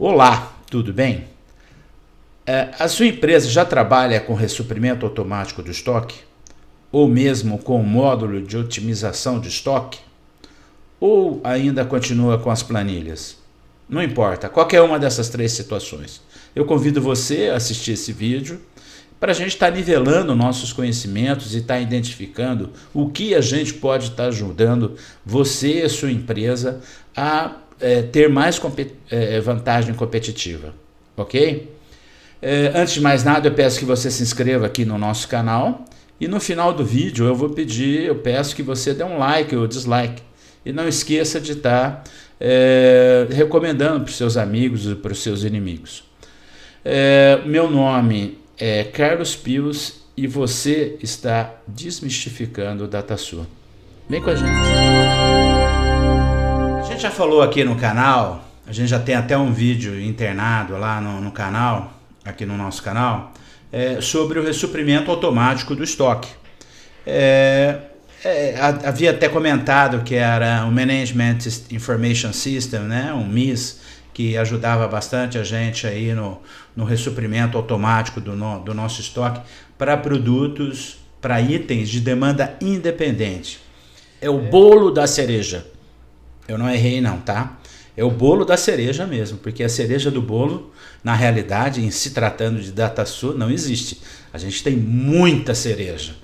Olá, tudo bem? A sua empresa já trabalha com ressuprimento automático do estoque? Ou mesmo com módulo de otimização de estoque? Ou ainda continua com as planilhas? Não importa, qualquer uma dessas três situações. Eu convido você a assistir esse vídeo para a gente estar nivelando nossos conhecimentos e estar identificando o que a gente pode estar ajudando você e a sua empresa a ter mais vantagem competitiva, ok? Antes de mais nada, eu peço que você se inscreva aqui no nosso canal e no final do vídeo eu peço que você dê um like ou dislike e não esqueça de estar recomendando para os seus amigos e para os seus inimigos. Meu nome é Carlos Pius e você está desmistificando o DataSul. Vem com a gente. A gente já falou aqui no canal, a gente já tem até um vídeo internado lá no canal, aqui no nosso canal, sobre o ressuprimento automático do estoque. Havia até comentado que era o Management Information System, né, um MIS, que ajudava bastante a gente aí no ressuprimento automático do nosso estoque para produtos, para itens de demanda independente. É o bolo da cereja. Eu não errei não, tá? É o bolo da cereja mesmo, porque a cereja do bolo, na realidade, em se tratando de DataSul, não existe. A gente tem muita cereja.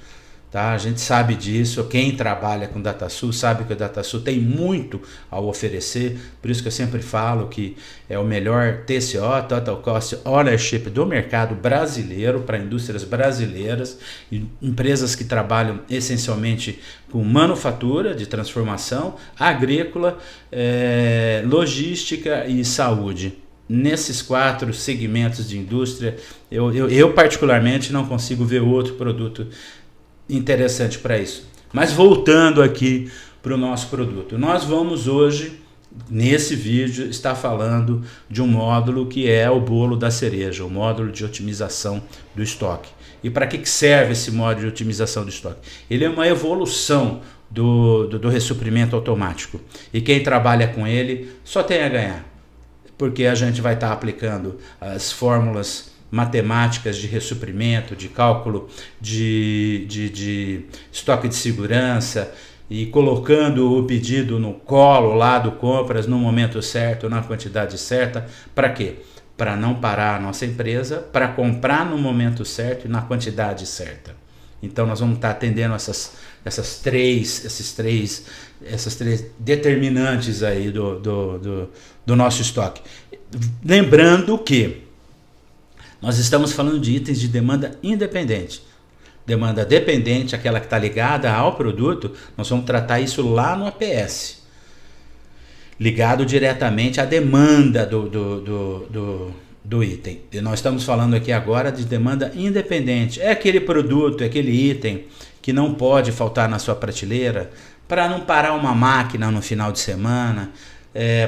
Tá? A gente sabe disso, quem trabalha com DataSul sabe que o DataSul tem muito a oferecer, por isso que eu sempre falo que é o melhor TCO, Total Cost Ownership do mercado brasileiro, para indústrias brasileiras, e empresas que trabalham essencialmente com manufatura de transformação, agrícola, logística e saúde. Nesses 4 segmentos de indústria, eu particularmente não consigo ver outro produto interessante para isso. Mas voltando aqui para o nosso produto, nós vamos hoje, nesse vídeo, estar falando de um módulo que é o bolo da cereja, o módulo de otimização do estoque. E para que serve esse módulo de otimização do estoque? Ele é uma evolução do ressuprimento automático. E quem trabalha com ele só tem a ganhar, porque a gente vai estar aplicando as fórmulas matemáticas de ressuprimento, de cálculo de estoque de segurança e colocando o pedido no colo lá do compras no momento certo, na quantidade certa. Para quê? Para não parar a nossa empresa, para comprar no momento certo e na quantidade certa. Então nós vamos estar atendendo essas três determinantes aí do nosso estoque. Lembrando que nós estamos falando de itens de demanda independente. Demanda dependente, aquela que está ligada ao produto, nós vamos tratar isso lá no APS. Ligado diretamente à demanda do item. E nós estamos falando aqui agora de demanda independente. É aquele produto, é aquele item que não pode faltar na sua prateleira para não parar uma máquina no final de semana,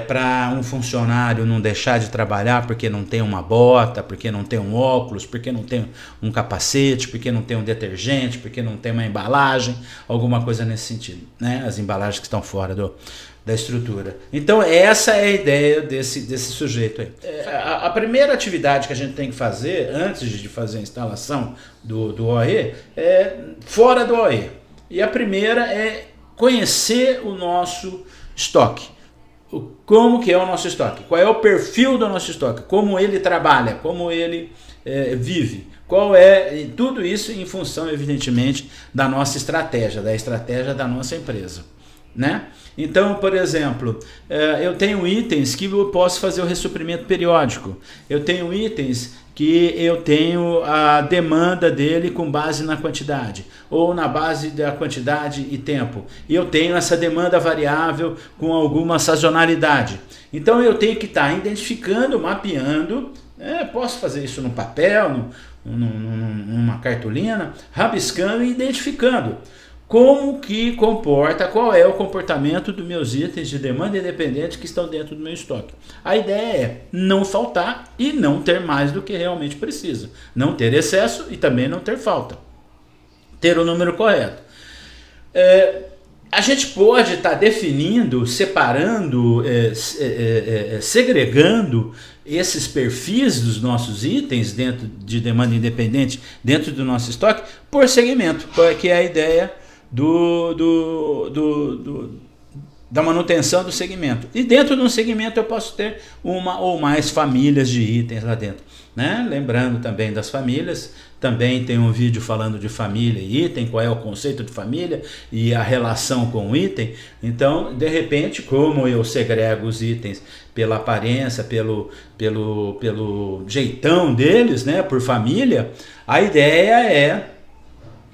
para um funcionário não deixar de trabalhar porque não tem uma bota, porque não tem um óculos, porque não tem um capacete, porque não tem um detergente, porque não tem uma embalagem, alguma coisa nesse sentido, né? As embalagens que estão fora da estrutura. Então essa é a ideia desse sujeito aí. A primeira atividade que a gente tem que fazer antes de fazer a instalação do OE é fora do OE. E a primeira é conhecer o nosso estoque. Como que é o nosso estoque, qual é o perfil do nosso estoque, como ele trabalha, como ele vive, tudo isso em função, evidentemente, da nossa estratégia, da estratégia da nossa empresa, né? Então, por exemplo, eu tenho itens que eu posso fazer o ressuprimento periódico, eu tenho itens que eu tenho a demanda dele com base na quantidade, ou na base da quantidade e tempo. E eu tenho essa demanda variável com alguma sazonalidade. Então eu tenho que estar identificando, mapeando, posso fazer isso no papel, numa cartolina, rabiscando e identificando. Como que comporta, qual é o comportamento dos meus itens de demanda independente que estão dentro do meu estoque. A ideia é não faltar e não ter mais do que realmente precisa. Não ter excesso e também não ter falta. Ter o número correto. A gente pode estar definindo, separando, segregando esses perfis dos nossos itens dentro de demanda independente, dentro do nosso estoque, por segmento, que é a ideia da manutenção do segmento. E dentro de um segmento eu posso ter uma ou mais famílias de itens lá dentro, né? Lembrando também das famílias, também tem um vídeo falando de família e item, qual é o conceito de família e a relação com o item. Então, de repente, como eu segrego os itens pela aparência, pelo jeitão deles, né, por família, a ideia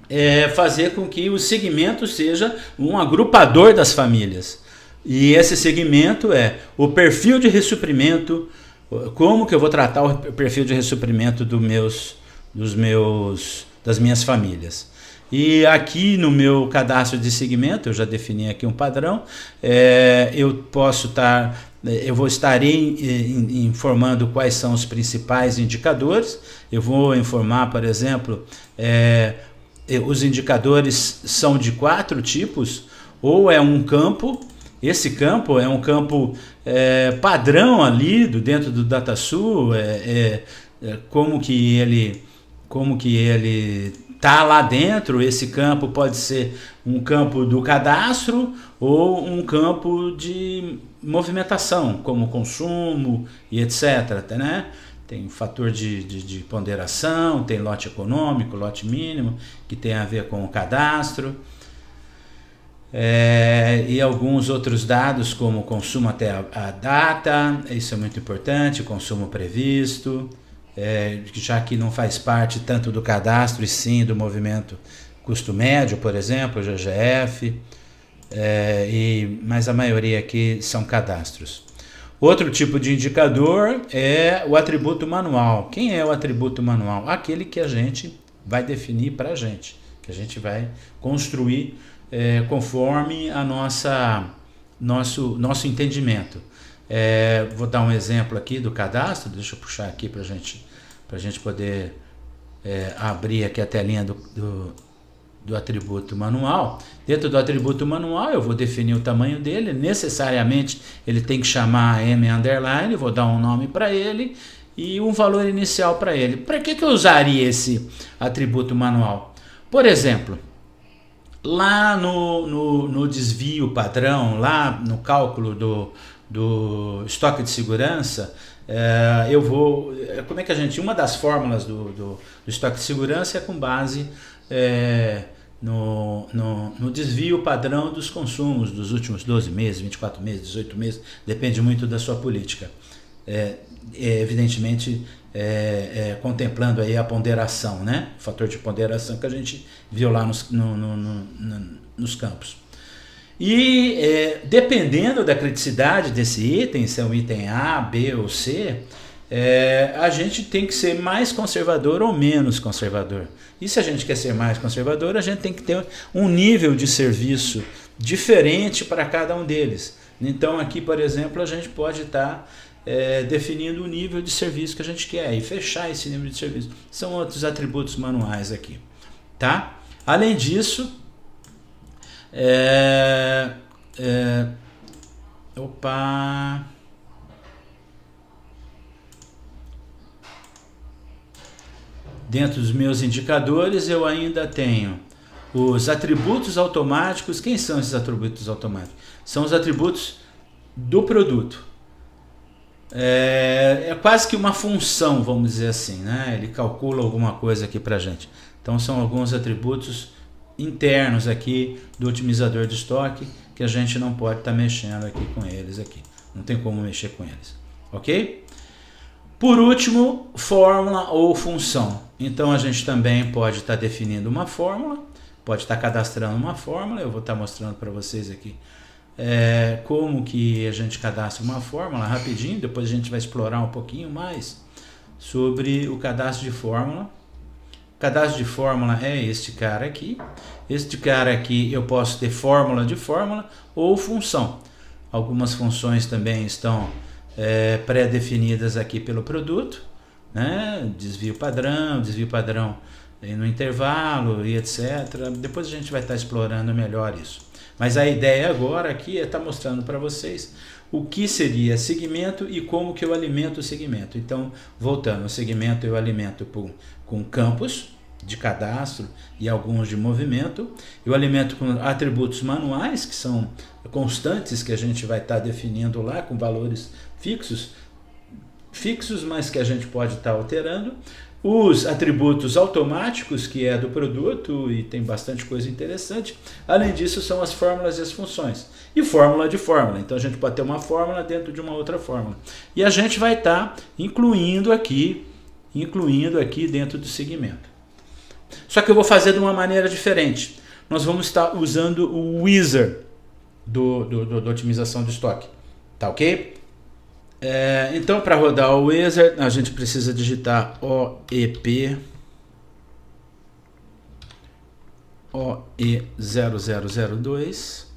é fazer com que o segmento seja um agrupador das famílias. E esse segmento é o perfil de ressuprimento, como que eu vou tratar o perfil de ressuprimento das minhas famílias. E aqui no meu cadastro de segmento, eu já defini aqui um padrão, eu vou estar informando quais são os principais indicadores. Eu vou informar, por exemplo, os indicadores são de 4 tipos, ou é um campo. Esse campo é um campo padrão ali dentro do DataSul, como que ele está lá dentro. Esse campo pode ser um campo do cadastro ou um campo de movimentação, como consumo e etc. Né? Tem fator de ponderação, tem lote econômico, lote mínimo, que tem a ver com o cadastro. E alguns outros dados como consumo até a data, isso é muito importante, consumo previsto, já que não faz parte tanto do cadastro e sim do movimento custo médio, por exemplo, GGF, mas a maioria aqui são cadastros. Outro tipo de indicador é o atributo manual. Quem é o atributo manual? Aquele que a gente vai definir para a gente, que a gente vai construir conforme a nosso entendimento. Vou dar um exemplo aqui do cadastro, deixa eu puxar aqui para a gente poder abrir aqui a telinha do atributo manual. Dentro do atributo manual eu vou definir o tamanho dele, necessariamente ele tem que chamar M underline, vou dar um nome para ele e um valor inicial para ele. Para que eu usaria esse atributo manual? Por exemplo, lá no desvio padrão, lá no cálculo do estoque de segurança, como é que uma das fórmulas do estoque de segurança é com base no desvio padrão dos consumos dos últimos 12 meses, 24 meses, 18 meses, depende muito da sua política. Evidentemente, contemplando aí a ponderação, né? O fator de ponderação que a gente viu lá nos campos. E dependendo da criticidade desse item, se é um item A, B ou C, a gente tem que ser mais conservador ou menos conservador. E se a gente quer ser mais conservador, a gente tem que ter um nível de serviço diferente para cada um deles. Então aqui, por exemplo, a gente pode estar definindo o nível de serviço que a gente quer e fechar esse nível de serviço. São outros atributos manuais aqui, tá? Além disso, dentro dos meus indicadores eu ainda tenho os atributos automáticos. Quem são esses atributos automáticos? São os atributos do produto. É quase que uma função, vamos dizer assim, né? Ele calcula alguma coisa aqui para a gente. Então são alguns atributos internos aqui do otimizador de estoque que a gente não pode estar mexendo aqui com eles aqui. Não tem como mexer com eles, ok? Por último, fórmula ou função. Então a gente também pode estar definindo uma fórmula, pode estar cadastrando uma fórmula. Eu vou estar mostrando para vocês aqui como que a gente cadastra uma fórmula rapidinho. Depois a gente vai explorar um pouquinho mais sobre o cadastro de fórmula. O cadastro de fórmula é este cara aqui. Este cara aqui eu posso ter fórmula de fórmula ou função. Algumas funções também estão pré-definidas aqui pelo produto, né? Desvio padrão no intervalo e etc. Depois a gente vai estar explorando melhor isso. Mas a ideia agora aqui é estar mostrando para vocês o que seria segmento e como que eu alimento o segmento. Então, voltando, o segmento eu alimento com campos de cadastro e alguns de movimento. Eu alimento com atributos manuais, que são constantes que a gente vai estar definindo lá com valores fixos, mas que a gente pode estar alterando. Os atributos automáticos, que é do produto, e tem bastante coisa interessante. Além disso, são as fórmulas e as funções. E fórmula de fórmula. Então, a gente pode ter uma fórmula dentro de uma outra fórmula. E a gente vai estar incluindo aqui dentro do segmento. Só que eu vou fazer de uma maneira diferente. Nós vamos estar usando o wizard da otimização de estoque. Tá ok? Então, para rodar o wizard, a gente precisa digitar OEP OE0002.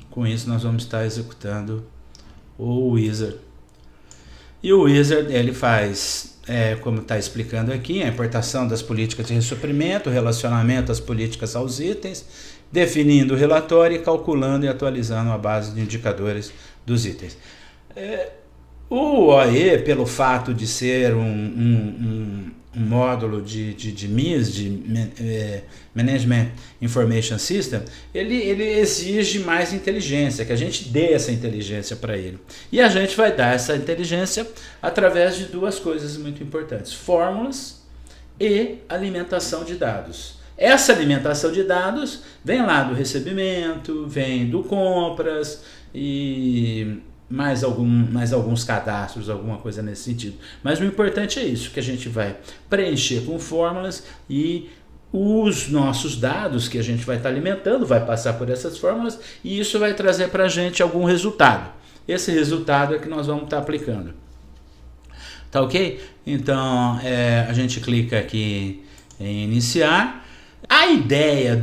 Com isso, nós vamos estar executando o wizard. E o wizard, ele faz, como está explicando aqui, a importação das políticas de ressuprimento, relacionamento das políticas aos itens, definindo o relatório e calculando e atualizando a base de indicadores dos itens. O OE, pelo fato de ser um módulo de MIS, Management Information System, ele exige mais inteligência, que a gente dê essa inteligência para ele. E a gente vai dar essa inteligência através de duas coisas muito importantes: fórmulas e alimentação de dados. Essa alimentação de dados vem lá do recebimento, vem do compras e mais alguns cadastros, alguma coisa nesse sentido. Mas o importante é isso, que a gente vai preencher com fórmulas e os nossos dados que a gente vai estar alimentando vai passar por essas fórmulas e isso vai trazer para a gente algum resultado. Esse resultado é que nós vamos estar aplicando. Tá ok? Então, a gente clica aqui em iniciar. A ideia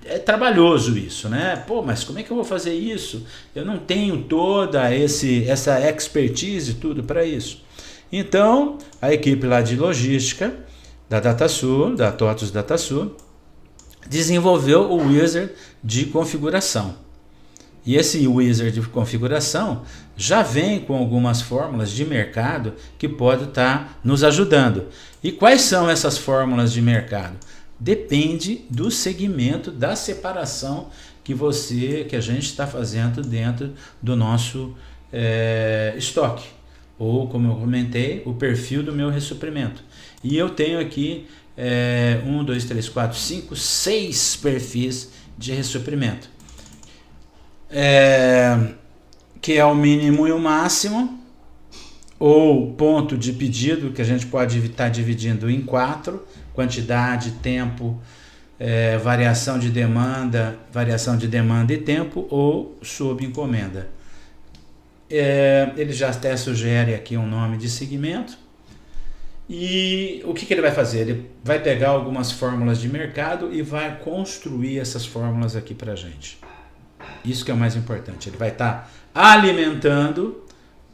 é trabalhoso isso, né? Pô, mas como é que eu vou fazer isso? Eu não tenho toda essa expertise tudo para isso. Então, a equipe lá de logística da DataSul, da TOTVS DataSul, desenvolveu o wizard de configuração. E esse wizard de configuração já vem com algumas fórmulas de mercado que podem estar nos ajudando. E quais são essas fórmulas de mercado? Depende do segmento, da separação que a gente está fazendo dentro do nosso estoque. Ou, como eu comentei, o perfil do meu ressuprimento. E eu tenho aqui 1, 2, 3, 4, 5, 6 perfis de ressuprimento. Que é o mínimo e o máximo, ou ponto de pedido, que a gente pode estar dividindo em 4, quantidade, tempo, variação de demanda e tempo, ou sob encomenda. Ele já até sugere aqui um nome de segmento. E o que ele vai fazer? Ele vai pegar algumas fórmulas de mercado e vai construir essas fórmulas aqui para a gente. Isso que é o mais importante. Ele vai estar alimentando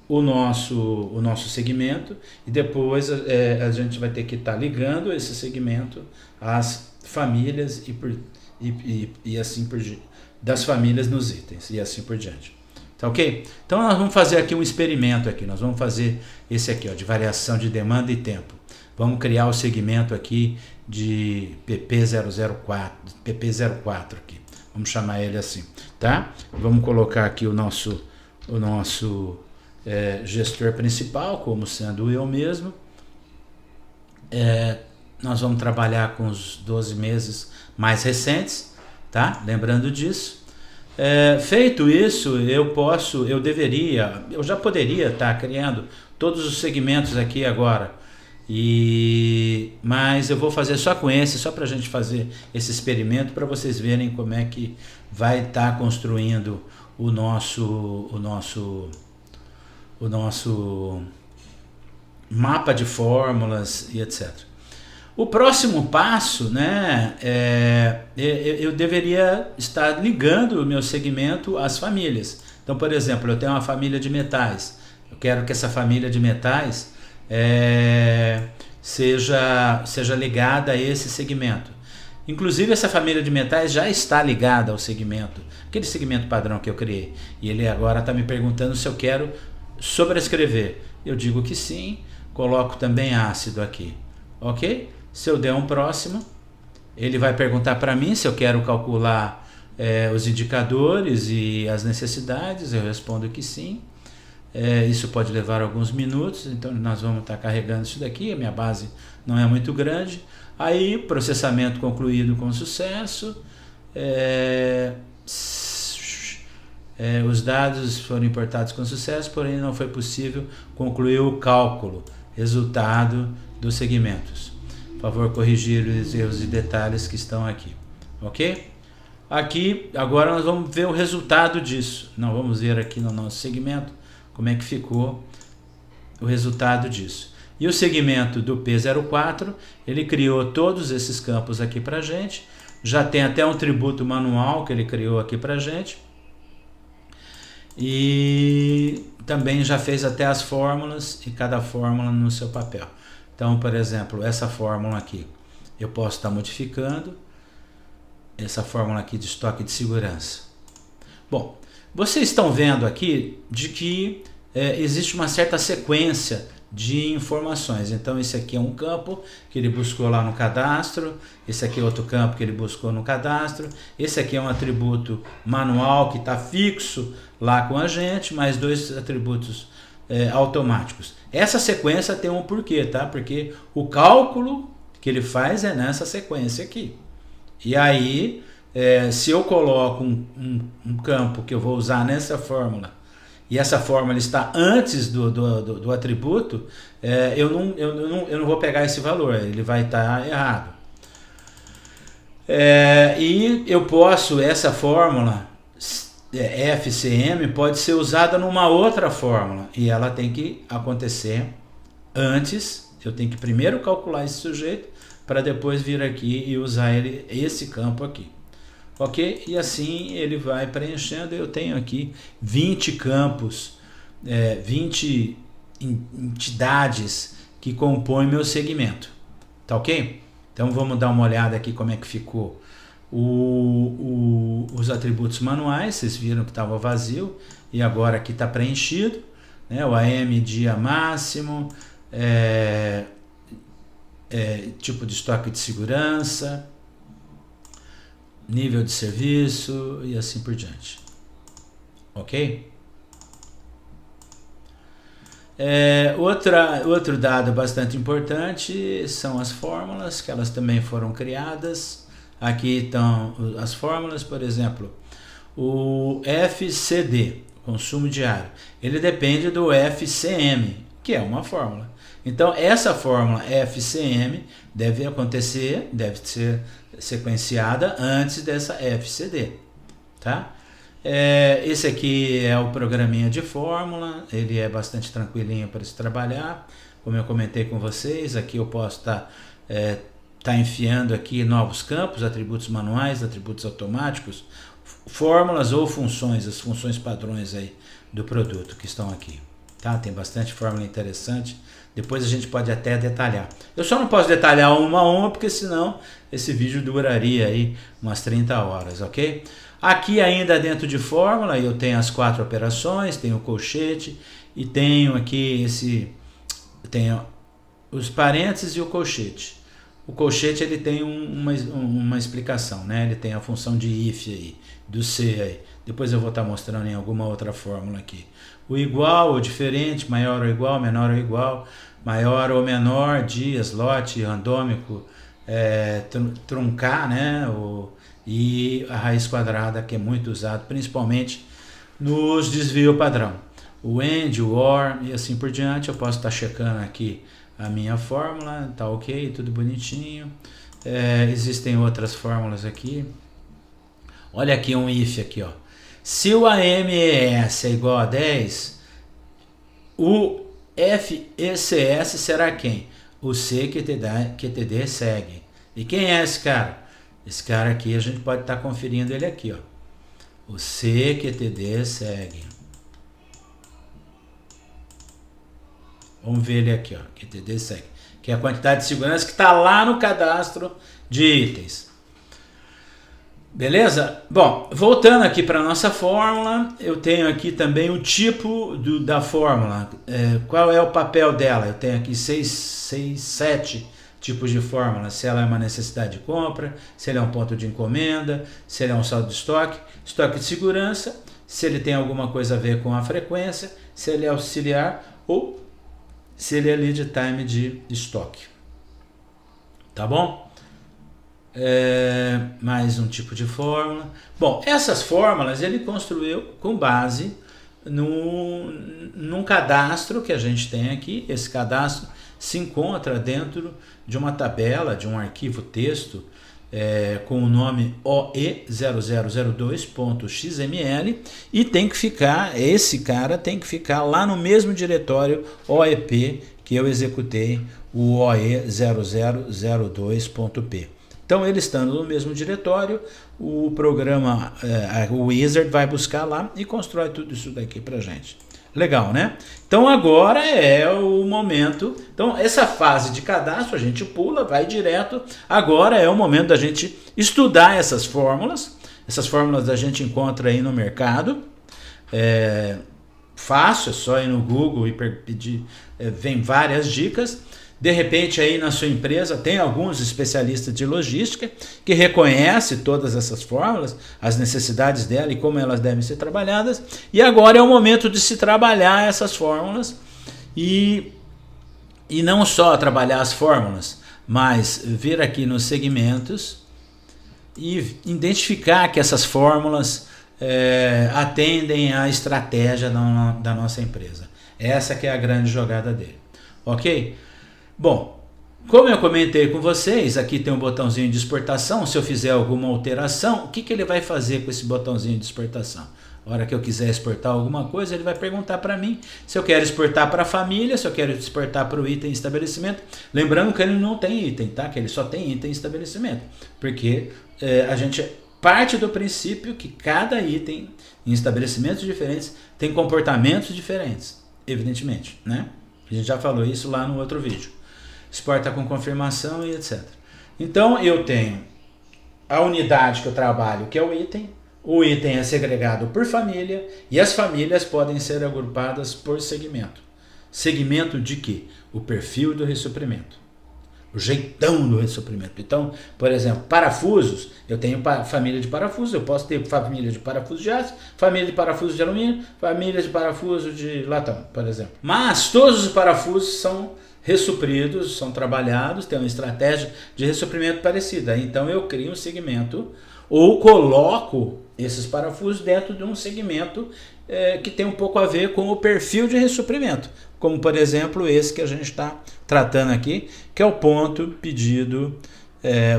o nosso segmento e depois a gente vai ter que estar ligando esse segmento às famílias e assim por diante, das famílias nos itens e assim por diante. Tá ok? Então nós vamos fazer aqui um experimento aqui. Nós vamos fazer esse aqui, ó, de variação de demanda e tempo. Vamos criar o segmento aqui de PP04 aqui. Vamos chamar ele assim, tá? Vamos colocar aqui o nosso gestor principal como sendo eu mesmo. Nós vamos trabalhar com os 12 meses mais recentes, tá? Lembrando disso. Feito isso, eu já poderia estar criando todos os segmentos aqui agora, mas eu vou fazer só com só para a gente fazer esse experimento, para vocês verem como é que vai estar construindo o nosso mapa de fórmulas e etc. O próximo passo, né, eu deveria estar ligando o meu segmento às famílias. Então, por exemplo, eu tenho uma família de metais. Eu quero que essa família de metais seja ligada a esse segmento. Inclusive essa família de metais já está ligada ao segmento, aquele segmento padrão que eu criei. E ele agora está me perguntando se eu quero sobrescrever. Eu digo que sim, coloco também ácido aqui, ok? Se eu der um próximo, ele vai perguntar para mim se eu quero calcular os indicadores e as necessidades, eu respondo que sim. Isso pode levar alguns minutos, então nós vamos estar carregando isso daqui, a minha base não é muito grande. Aí, processamento concluído com sucesso, os dados foram importados com sucesso, porém não foi possível concluir o cálculo, resultado dos segmentos. Por favor, corrigir os erros e detalhes que estão aqui, ok? Aqui, agora nós vamos ver o resultado disso. Nós vamos ver aqui no nosso segmento como é que ficou o resultado disso. E o segmento do P04, ele criou todos esses campos aqui para a gente. Já tem até um tributo manual que ele criou aqui para a gente. E também já fez até as fórmulas e cada fórmula no seu papel. Então, por exemplo, essa fórmula aqui, eu posso estar modificando. Essa fórmula aqui de estoque de segurança. Bom, vocês estão vendo aqui de que existe uma certa sequência de informações. Então esse aqui é um campo que ele buscou lá no cadastro, esse aqui é outro campo que ele buscou no cadastro, esse aqui é um atributo manual que está fixo lá com a gente, mais dois atributos automáticos. Essa sequência tem um porquê, tá? Porque o cálculo que ele faz é nessa sequência aqui. E aí, se eu coloco um campo que eu vou usar nessa fórmula, e essa fórmula está antes do atributo, eu não vou pegar esse valor, ele vai estar errado. E eu posso, essa fórmula FCM pode ser usada numa outra fórmula, e ela tem que acontecer antes, eu tenho que primeiro calcular esse sujeito, para depois vir aqui e usar esse campo aqui. Ok? E assim ele vai preenchendo. Eu tenho aqui 20 campos, 20 entidades que compõem meu segmento. Tá ok? Então vamos dar uma olhada aqui como é que ficou os atributos manuais. Vocês viram que estava vazio e agora aqui está preenchido, né? O AM dia máximo, tipo de estoque de segurança, nível de serviço e assim por diante. Ok? Outro dado bastante importante são as fórmulas, que elas também foram criadas. Aqui estão as fórmulas, por exemplo, o FCD, consumo diário, ele depende do FCM, que é uma fórmula. Então, essa fórmula FCM deve ser sequenciada antes dessa FCD, tá? Esse aqui é o programinha de fórmula, ele é bastante tranquilinho para se trabalhar, como eu comentei com vocês. Aqui eu posso estar enfiando aqui novos campos, atributos manuais, atributos automáticos, fórmulas ou funções, as funções padrões aí do produto que estão aqui, tá? Tem bastante fórmula interessante. Depois a gente pode até detalhar. Eu só não posso detalhar uma a uma, porque senão esse vídeo duraria aí umas 30 horas, ok? Aqui ainda dentro de fórmula eu tenho as 4 operações, tenho o colchete e tenho aqui tenho os parênteses e o colchete. O colchete ele tem uma explicação, né? Ele tem a função de if aí, do C aí. Depois eu vou estar mostrando em alguma outra fórmula aqui. O igual ou diferente, maior ou igual, menor ou igual, maior ou menor, dias, lote, randômico, truncar, né? E a raiz quadrada, que é muito usado, principalmente nos desvio padrão. O AND, o OR e assim por diante. Eu posso estar checando aqui a minha fórmula, tá ok, tudo bonitinho. Existem outras fórmulas aqui. Olha aqui um if aqui, ó. Se o AMES é igual a 10, o FECS será quem? O CQTD segue. E quem é esse cara? Esse cara aqui a gente pode estar conferindo ele aqui, ó. O CQTD segue. Vamos ver ele aqui, ó. QTD segue. que é a quantidade de segurança que está lá no cadastro de itens. Beleza? Bom, voltando aqui para a nossa fórmula, eu tenho aqui também o tipo da fórmula. Qual é o papel dela? Eu tenho aqui 7 tipos de fórmula. Se ela é uma necessidade de compra, se ele é um ponto de encomenda, se ele é um saldo de estoque, estoque de segurança, se ele tem alguma coisa a ver com a frequência, se ele é auxiliar ou se ele é lead time de estoque. Tá bom? Mais um tipo de fórmula. Bom, essas fórmulas ele construiu com base num cadastro que a gente tem aqui. Esse cadastro se encontra dentro de uma tabela, de um arquivo texto com o nome OE0002.xml e tem que ficar, esse cara tem que ficar lá no mesmo diretório OEP que eu executei, o OE0002.p. Então, ele estando no mesmo diretório, o programa, o Wizard vai buscar lá e constrói tudo isso daqui para a gente. Legal, né? Então, agora é o momento. Então, essa fase de cadastro a gente pula, vai direto. Agora é o momento da gente estudar essas fórmulas. Essas fórmulas a gente encontra aí no mercado. Fácil, é só ir no Google e pedir. Vem várias dicas. De repente aí na sua empresa tem alguns especialistas de logística que reconhecem todas essas fórmulas, as necessidades dela e como elas devem ser trabalhadas. E agora é o momento de se trabalhar essas fórmulas e não só trabalhar as fórmulas, mas vir aqui nos segmentos e identificar que essas fórmulas atendem à estratégia da nossa empresa. Essa que é a grande jogada dele. Ok? Bom, como eu comentei com vocês, aqui tem um botãozinho de exportação. Se eu fizer alguma alteração, o que ele vai fazer com esse botãozinho de exportação? A hora que eu quiser exportar alguma coisa, ele vai perguntar para mim se eu quero exportar para a família, se eu quero exportar para o item estabelecimento. Lembrando que ele não tem item, tá? Que ele só tem item estabelecimento. Porque a gente parte do princípio que cada item em estabelecimentos diferentes tem comportamentos diferentes, evidentemente, né? A gente já falou isso lá no outro vídeo. Exporta com confirmação e etc. Então eu tenho a unidade que eu trabalho, que é o item é segregado por família e as famílias podem ser agrupadas por segmento. Segmento de quê? O perfil do ressuprimento, o jeitão do ressuprimento. Então, por exemplo, parafusos, eu tenho família de parafusos, eu posso ter família de parafuso de aço, família de parafuso de alumínio, família de parafuso de latão, por exemplo. Mas todos os parafusos são ressupridos, são trabalhados, tem uma estratégia de ressuprimento parecida. Então eu crio um segmento ou coloco esses parafusos dentro de um segmento que tem um pouco a ver com o perfil de ressuprimento, como por exemplo esse que a gente está tratando aqui, que é o ponto, pedido,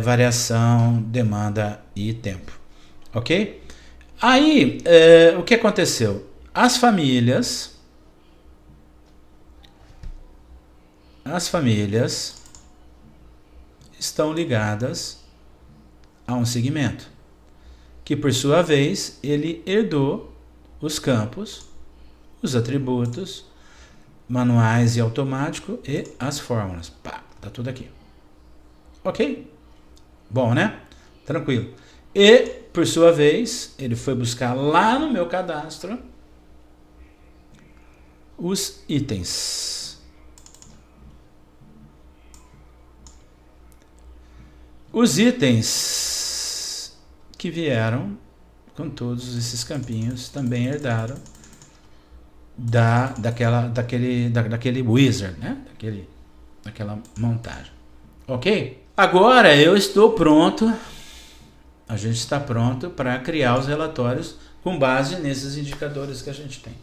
variação, demanda e tempo. Ok? Aí, o que aconteceu? As famílias estão ligadas a um segmento, que por sua vez ele herdou os campos, os atributos, manuais e automático e as fórmulas. Pá, tá tudo aqui. Ok? Bom, né? Tranquilo. E, por sua vez, ele foi buscar lá no meu cadastro os itens. Os itens que vieram com todos esses campinhos também herdaram daquele wizard, né? Daquela montagem. Ok? Agora eu estou pronto, a gente está pronto para criar os relatórios com base nesses indicadores que a gente tem.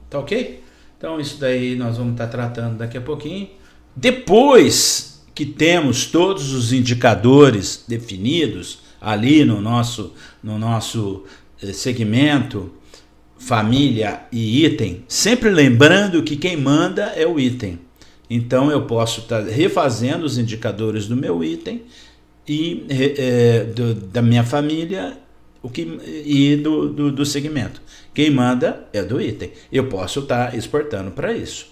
Tá ok? Então isso daí nós vamos estar tratando daqui a pouquinho. Depois que temos todos os indicadores definidos ali no nosso segmento, família e item, sempre lembrando que quem manda é o item. Então eu posso estar refazendo os indicadores do meu item e da minha família e do segmento. Quem manda é do item. Eu posso estar exportando para isso.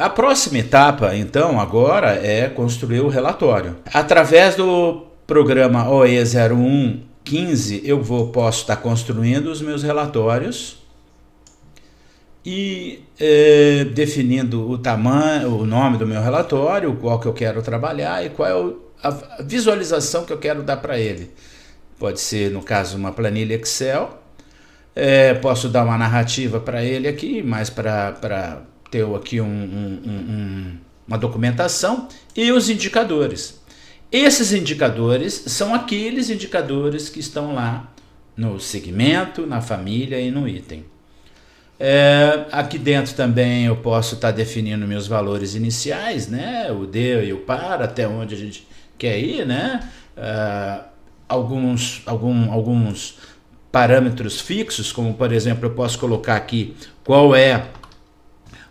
A próxima etapa, então, agora é construir o relatório. Através do programa OE 0115, eu posso estar construindo os meus relatórios e definindo o tamanho, o nome do meu relatório, qual que eu quero trabalhar e qual é a visualização que eu quero dar para ele. Pode ser, no caso, uma planilha Excel. Posso dar uma narrativa para ele aqui, mais para ter aqui uma documentação, e os indicadores. Esses indicadores são aqueles indicadores que estão lá no segmento, na família e no item. Aqui dentro também eu posso estar definindo meus valores iniciais, né? O de e o para, até onde a gente quer ir, né? Alguns parâmetros fixos, como por exemplo, eu posso colocar aqui qual é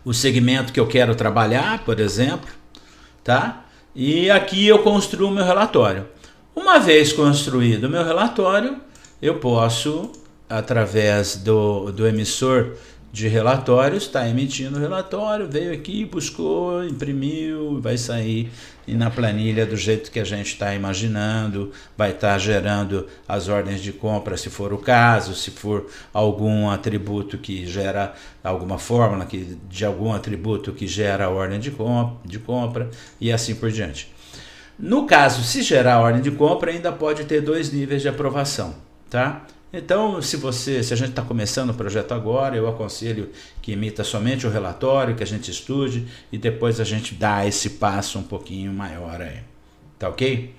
o segmento que eu quero trabalhar, por exemplo, tá? E aqui eu construo o meu relatório. Uma vez construído o meu relatório, eu posso, através do emissor de relatórios, está emitindo o relatório, veio aqui, buscou, imprimiu, vai sair na planilha do jeito que a gente está imaginando, vai estar gerando as ordens de compra, se for o caso, se for algum atributo que gera alguma fórmula de algum atributo que gera a ordem de compra e assim por diante. No caso, se gerar a ordem de compra, ainda pode ter 2 níveis de aprovação, tá? Então, se a gente está começando o projeto agora, eu aconselho que emita somente o relatório, que a gente estude e depois a gente dá esse passo um pouquinho maior aí, tá ok?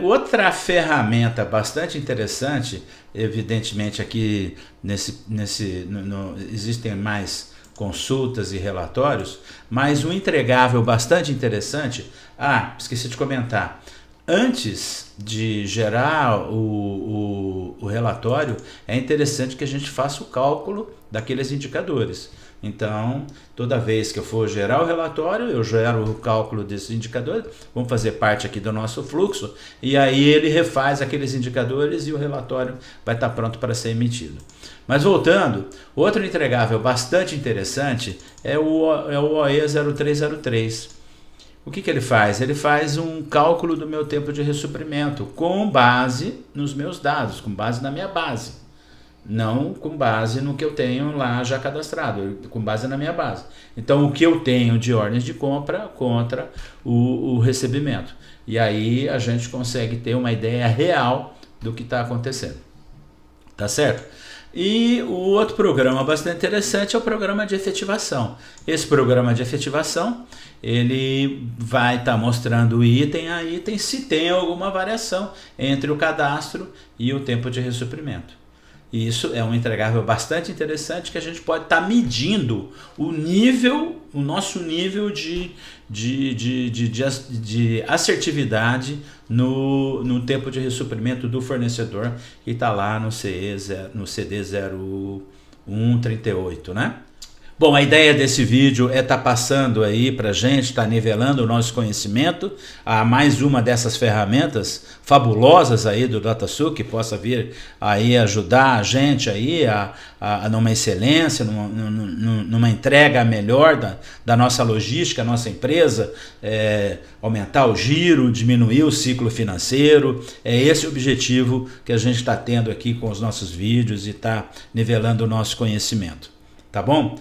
Outra ferramenta bastante interessante, evidentemente aqui existem mais consultas e relatórios, mas um entregável bastante interessante, esqueci de comentar, antes de gerar o relatório, é interessante que a gente faça o cálculo daqueles indicadores. Então, toda vez que eu for gerar o relatório, eu gero o cálculo desses indicadores, vamos fazer parte aqui do nosso fluxo, e aí ele refaz aqueles indicadores e o relatório vai estar pronto para ser emitido. Mas voltando, outro entregável bastante interessante é o OE 0303. O que ele faz? Ele faz um cálculo do meu tempo de ressuprimento com base nos meus dados, com base na minha base. Não com base no que eu tenho lá já cadastrado, com base na minha base. Então, o que eu tenho de ordens de compra contra o recebimento. E aí a gente consegue ter uma ideia real do que está acontecendo. Tá certo? E o outro programa bastante interessante é o programa de efetivação. Esse programa de efetivação, ele vai estar mostrando item a item se tem alguma variação entre o cadastro e o tempo de ressuprimento. Isso é um entregável bastante interessante que a gente pode estar medindo o nosso nível de assertividade no tempo de ressuprimento do fornecedor que está lá no CD 0138, né? Bom, a ideia desse vídeo é estar passando aí para a gente, estar nivelando o nosso conhecimento a mais uma dessas ferramentas fabulosas aí do DataSul, que possa vir aí ajudar a gente aí numa excelência, numa entrega melhor da nossa logística, nossa empresa, aumentar o giro, diminuir o ciclo financeiro. É esse o objetivo que a gente está tendo aqui com os nossos vídeos e está nivelando o nosso conhecimento. Tá bom?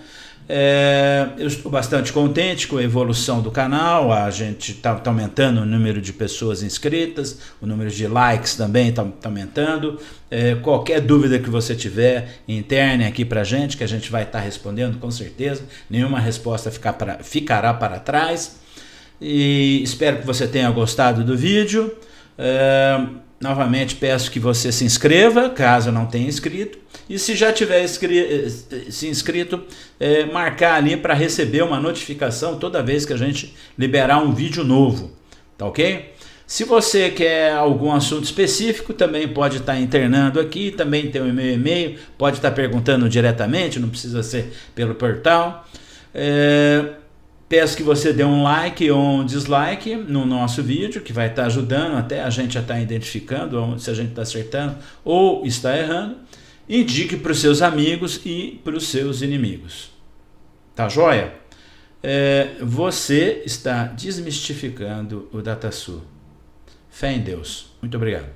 Eu estou bastante contente com a evolução do canal, a gente está aumentando o número de pessoas inscritas, o número de likes também está aumentando. Qualquer dúvida que você tiver, interne aqui para a gente, que a gente vai estar respondendo com certeza, nenhuma resposta ficará para trás. E espero que você tenha gostado do vídeo. Novamente peço que você se inscreva, caso não tenha inscrito. E se já tiver se inscrito, marcar ali para receber uma notificação toda vez que a gente liberar um vídeo novo, tá ok? Se você quer algum assunto específico, também pode estar internando aqui, também tem o meu e-mail, pode estar perguntando diretamente, não precisa ser pelo portal. Peço que você dê um like ou um dislike no nosso vídeo, que vai estar ajudando até a gente a estar identificando se a gente está acertando ou está errando. Indique para os seus amigos e para os seus inimigos. Tá joia? você está desmistificando o DataSul. Fé em Deus. Muito obrigado.